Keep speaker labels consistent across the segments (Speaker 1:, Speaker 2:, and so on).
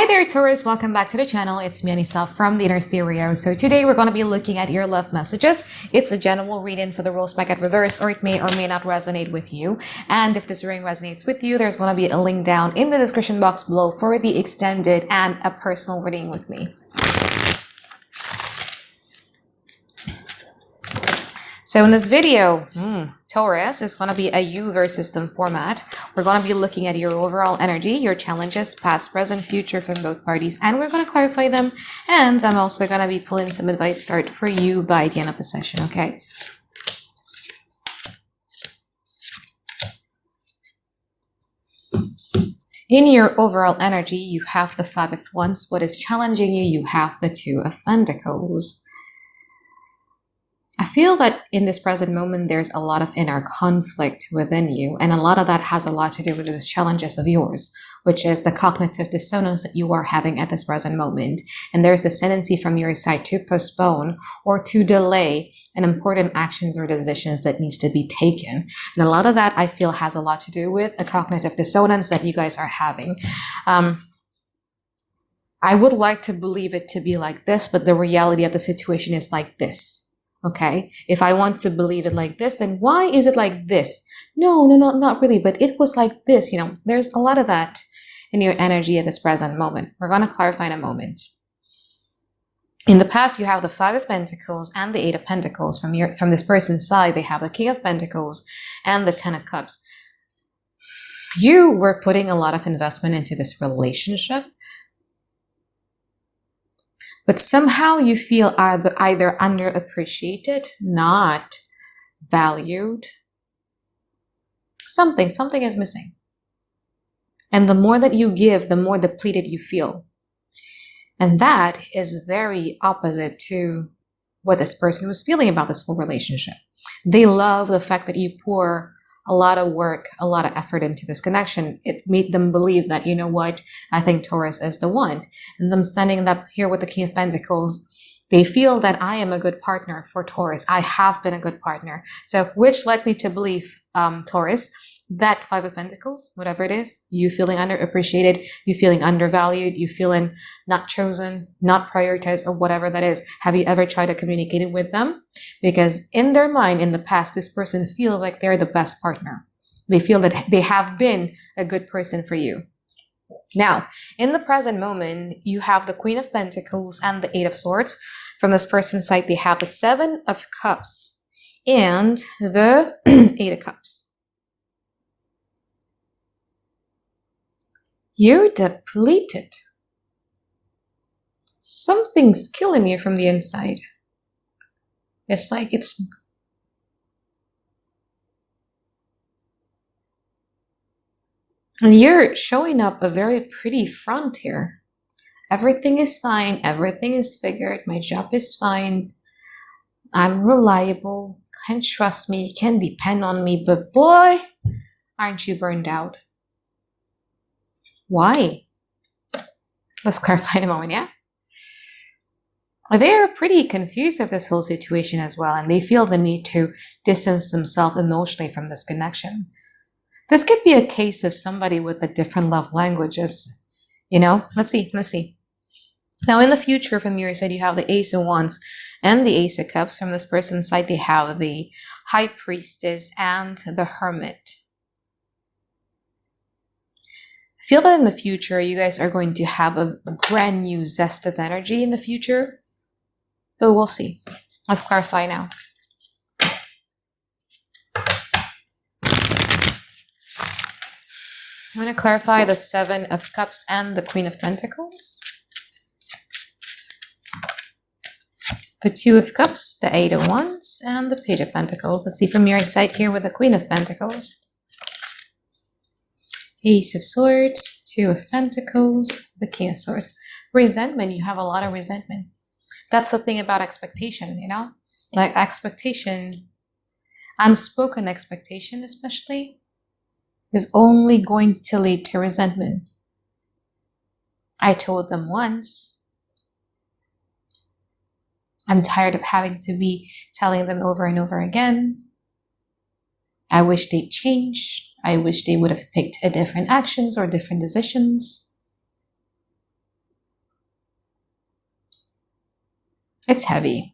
Speaker 1: Hi there, Taurus. Welcome back to the channel. It's me, Anisa, from the Inner Stereo. So today we're going to be looking at your love messages. It's a general reading, so the rules might get reversed, or it may or may not resonate with you. And if this reading resonates with you, there's going to be a link down in the description box below for the extended and a personal reading with me. So in this video, Taurus, is going to be a UVer system format. We're going to be looking at your overall energy, your challenges, past, present, future from both parties, and we're going to clarify them. And I'm also going to be pulling some advice card for you by the end of the session, okay? In your overall energy, you have the Five of Wands. What is challenging you? You have the Two of Pentacles. I feel that in this present moment, there's a lot of inner conflict within you. And a lot of that has a lot to do with these challenges of yours, which is the cognitive dissonance that you are having at this present moment. And there's this tendency from your side to postpone or to delay an important actions or decisions that needs to be taken. And a lot of that I feel has a lot to do with the cognitive dissonance that you guys are having. I would like to believe it to be like this, but the reality of the situation is like this. Okay, if I want to believe it like this, then why is it like this? No, not really, but it was like this. You know, there's a lot of that in your energy at this present moment. We're going to clarify in a moment. In the past, you have the Five of Pentacles and the Eight of Pentacles. From this person's side, they have the King of Pentacles and the Ten of Cups. You were putting a lot of investment into this relationship, but somehow you feel either underappreciated, not valued. Something is missing. And the more that you give, the more depleted you feel. And that is very opposite to what this person was feeling about this whole relationship. They love the fact that you pour a lot of work, a lot of effort into this connection. It made them believe that, you know what, I think Taurus is the one. And them standing up here with the King of Pentacles, they feel that I am a good partner for Taurus. I have been a good partner. So which led me to believe, Taurus, that Five of Pentacles, whatever it is, you feeling underappreciated, you feeling undervalued, you feeling not chosen, not prioritized, or whatever that is. Have you ever tried to communicate it with them? Because in their mind, in the past, this person feels like they're the best partner. They feel that they have been a good person for you. Now, in the present moment, you have the Queen of Pentacles and the Eight of Swords. From this person's side, they have the Seven of Cups and the Eight of Cups. You're depleted. Something's killing you from the inside. It's like and you're showing up a very pretty front here. Everything is fine. Everything is figured. My job is fine. I'm reliable. You can trust me. You can depend on me. But boy, aren't you burned out? Why? Let's clarify in a moment, yeah? They're pretty confused of this whole situation as well, and they feel the need to distance themselves emotionally from this connection. This could be a case of somebody with a different love languages. You know, let's see. Now, in the future, from your side, you have the Ace of Wands and the Ace of Cups. From this person's side, they have the High Priestess and the Hermit. I feel that in the future, you guys are going to have a brand new zest of energy in the future, but we'll see. Let's clarify now. I'm going to clarify the Seven of Cups and the Queen of Pentacles. The Two of Cups, the Eight of Wands, and the Page of Pentacles. Let's see from your side here with the Queen of Pentacles. Ace of Swords, Two of Pentacles, the King of Swords. Resentment, you have a lot of resentment. That's the thing about expectation, you know? Like expectation, unspoken expectation especially, is only going to lead to resentment. I told them once. I'm tired of having to be telling them over and over again. I wish they'd change. I wish they would have picked a different actions or different decisions. It's heavy.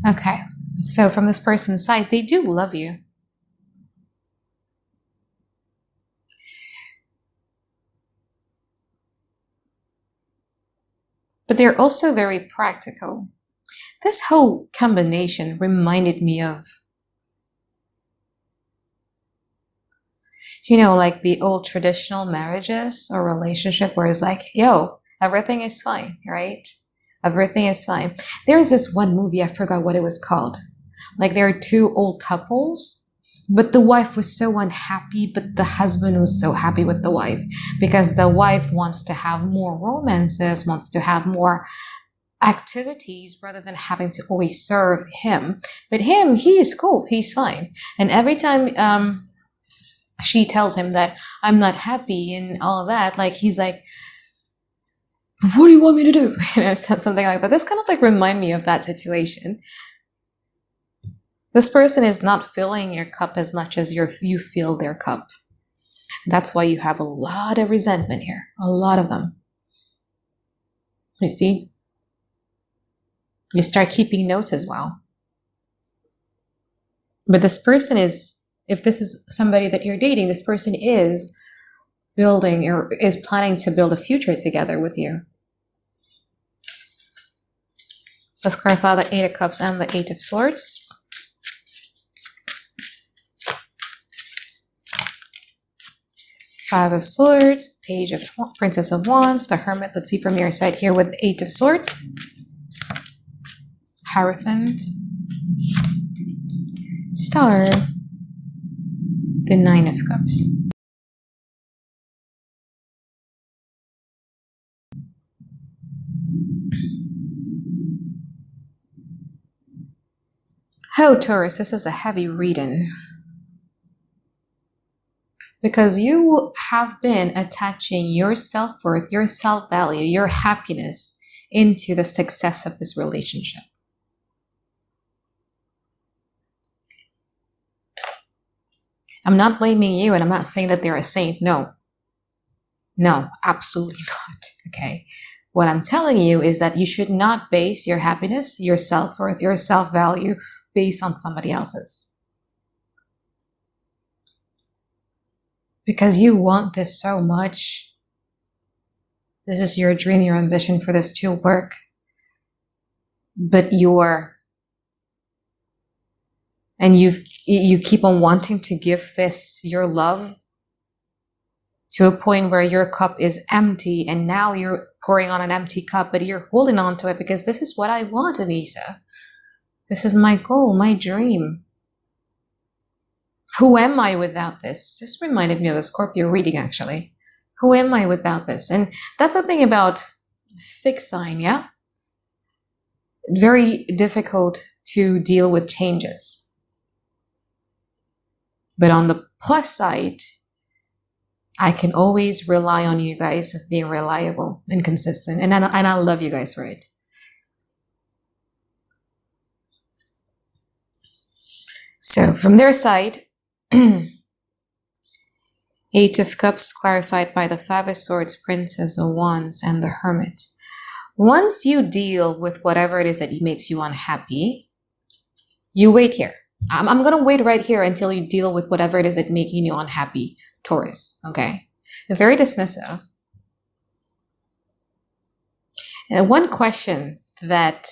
Speaker 1: Okay. So from this person's side, they do love you. But they're also very practical. This whole combination reminded me of, like the old traditional marriages or relationship where it's like, yo, everything is fine, right? Everything is fine. There's this one movie, I forgot what it was called. Like there are two old couples, but the wife was so unhappy, but the husband was so happy with the wife because the wife wants to have more romances, wants to have more activities rather than having to always serve him. But he's cool, he's fine. And every time she tells him that I'm not happy and all that, like he's like, what do you want me to do? Something like that. This kind of like remind me of that situation. This person is not filling your cup as much as you fill their cup. That's why you have a lot of resentment here. A lot of them. You see? You start keeping notes as well. But this person is, if this is somebody that you're dating, this person is building or is planning to build a future together with you. Let's clarify the Eight of Cups and the Eight of Swords. Five of Swords, Princess of Wands, the Hermit. Let's see from your side here with the Eight of Swords. Hierophant. Star. The Nine of Cups. Oh, Taurus, this is a heavy reading. Because you have been attaching your self-worth, your self-value, your happiness into the success of this relationship. I'm not blaming you and I'm not saying that they're a saint. No, absolutely not. Okay. What I'm telling you is that you should not base your happiness, your self-worth, your self-value based on somebody else's. Because you want this so much. This is your dream, your ambition for this to work. But you keep on wanting to give this your love to a point where your cup is empty and now you're pouring on an empty cup, but you're holding on to it because this is what I want, Anisa. This is my goal, my dream. Who am I without this? This reminded me of a Scorpio reading, actually. Who am I without this? And that's the thing about fixed sign, yeah? Very difficult to deal with changes. But on the plus side, I can always rely on you guys of being reliable and consistent. And I love you guys for it. So from their side, Eight of Cups clarified by the Five of Swords, Princess of Wands, and the Hermit. Once you deal with whatever it is that makes you unhappy, you wait here. I'm going to wait right here until you deal with whatever it is that's making you unhappy, Taurus, okay? Very dismissive. And one question that,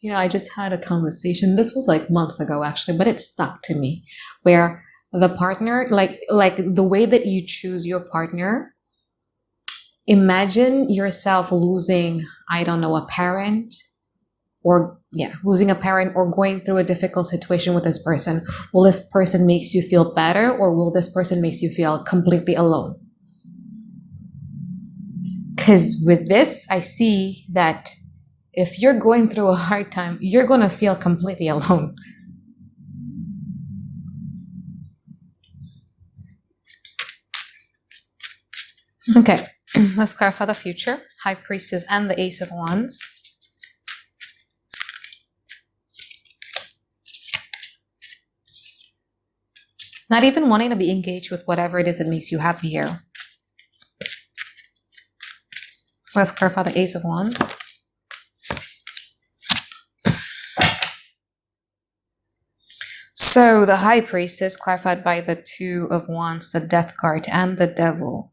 Speaker 1: I just had a conversation, this was like months ago actually, but it stuck to me, where the partner, like the way that you choose your partner, imagine yourself losing, I don't know, a parent, losing a parent or going through a difficult situation with this person. Will this person make you feel better or will this person make you feel completely alone? Because with this, I see that if you're going through a hard time, you're going to feel completely alone. Okay, let's clarify the future. High Priestess and the Ace of Wands. Not even wanting to be engaged with whatever it is that makes you happy here. Let's clarify the Ace of Wands. So the High Priestess, clarified by the Two of Wands, the Death card, and the Devil.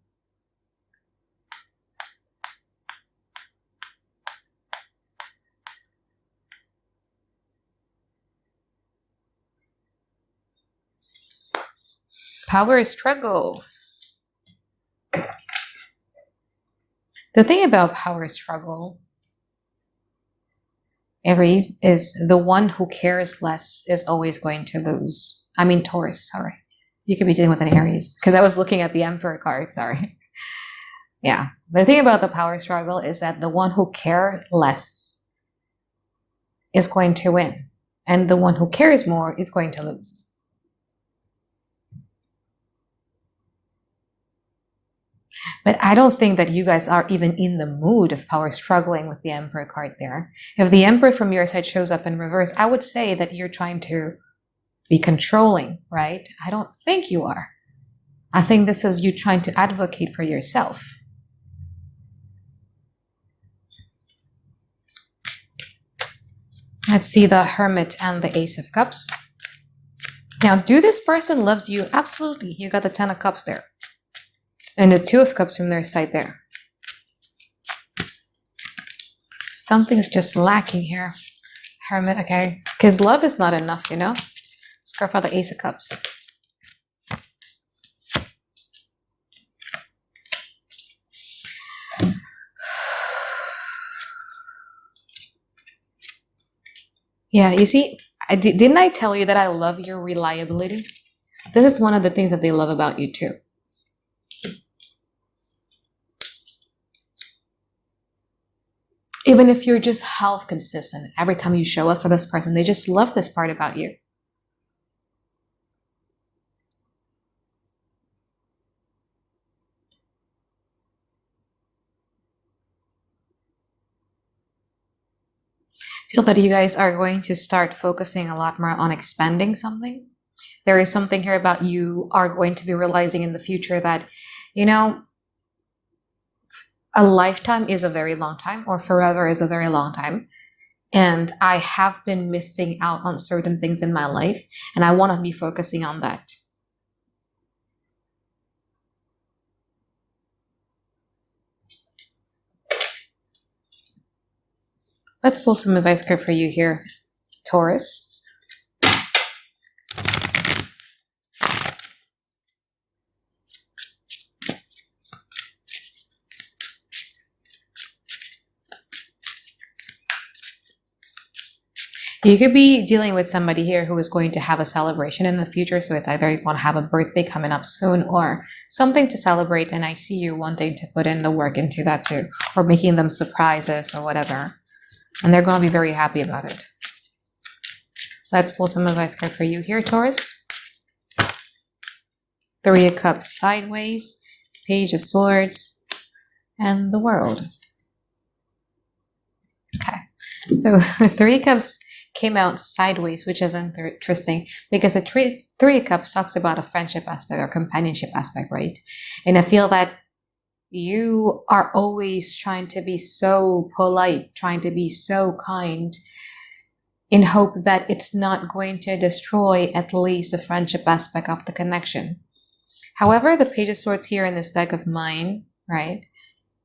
Speaker 1: Power struggle. The thing about power struggle, Aries, is the one who cares less is always going to lose. I mean, Taurus, sorry. You could be dealing with an Aries, because I was looking at the Emperor card, sorry. Yeah. The thing about the power struggle is that the one who cares less is going to win, and the one who cares more is going to lose. But I don't think that you guys are even in the mood of power struggling with the Emperor card there. If the Emperor from your side shows up in reverse, I would say that you're trying to be controlling, right? I don't think you are. I think this is you trying to advocate for yourself. Let's see the Hermit and the Ace of Cups. Now, do this person loves you? Absolutely. You got the Ten of Cups there. And the Two of Cups from their side there. Something's just lacking here. Hermit, okay. Because love is not enough, you know? Let's go for the Ace of Cups. Yeah, you see, didn't I tell you that I love your reliability? This is one of the things that they love about you too. Even if you're just half consistent, every time you show up for this person, they just love this part about you. I feel that you guys are going to start focusing a lot more on expanding something. There is something here about you are going to be realizing in the future that, you know, a lifetime is a very long time, or forever is a very long time. And I have been missing out on certain things in my life, and I want to be focusing on that. Let's pull some advice card for you here, Taurus. You could be dealing with somebody here who is going to have a celebration in the future. So it's either you want to have a birthday coming up soon or something to celebrate. And I see you wanting to put in the work into that too, or making them surprises or whatever. And they're going to be very happy about it. Let's pull some advice card for you here, Taurus. Three of Cups sideways, Page of Swords, and the World. Okay. So the Three of Cups came out sideways, which is interesting because the Three of Cups talks about a friendship aspect or companionship aspect, right? And I feel that you are always trying to be so polite, trying to be so kind in hope that it's not going to destroy at least the friendship aspect of the connection. However, the Page of Swords here in this deck of mine, right?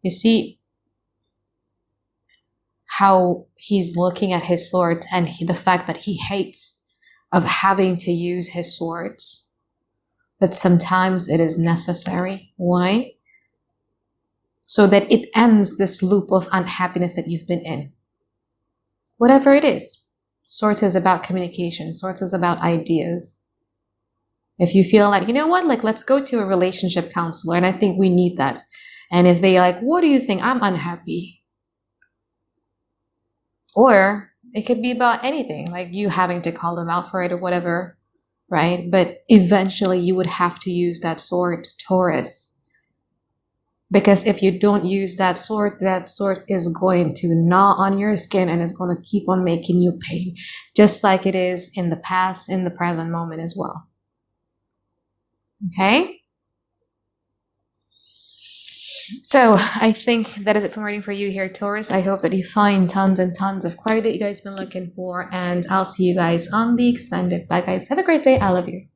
Speaker 1: You see how he's looking at his swords and the fact that he hates of having to use his swords. But sometimes it is necessary. Why? So that it ends this loop of unhappiness that you've been in. Whatever it is. Swords is about communication. Swords is about ideas. If you feel like, you know what, like let's go to a relationship counselor, and I think we need that. And if they like, what do you think? I'm unhappy. Or it could be about anything, like you having to call them out for it or whatever, right? But eventually you would have to use that sword, Taurus. Because if you don't use that sword is going to gnaw on your skin and is going to keep on making you pain, just like it is in the past, in the present moment as well. Okay? So I think that is it from reading for you here, Taurus. I hope that you find tons and tons of clarity that you guys been looking for, and I'll see you guys on the extended. Bye, guys. Have a great day. I love you.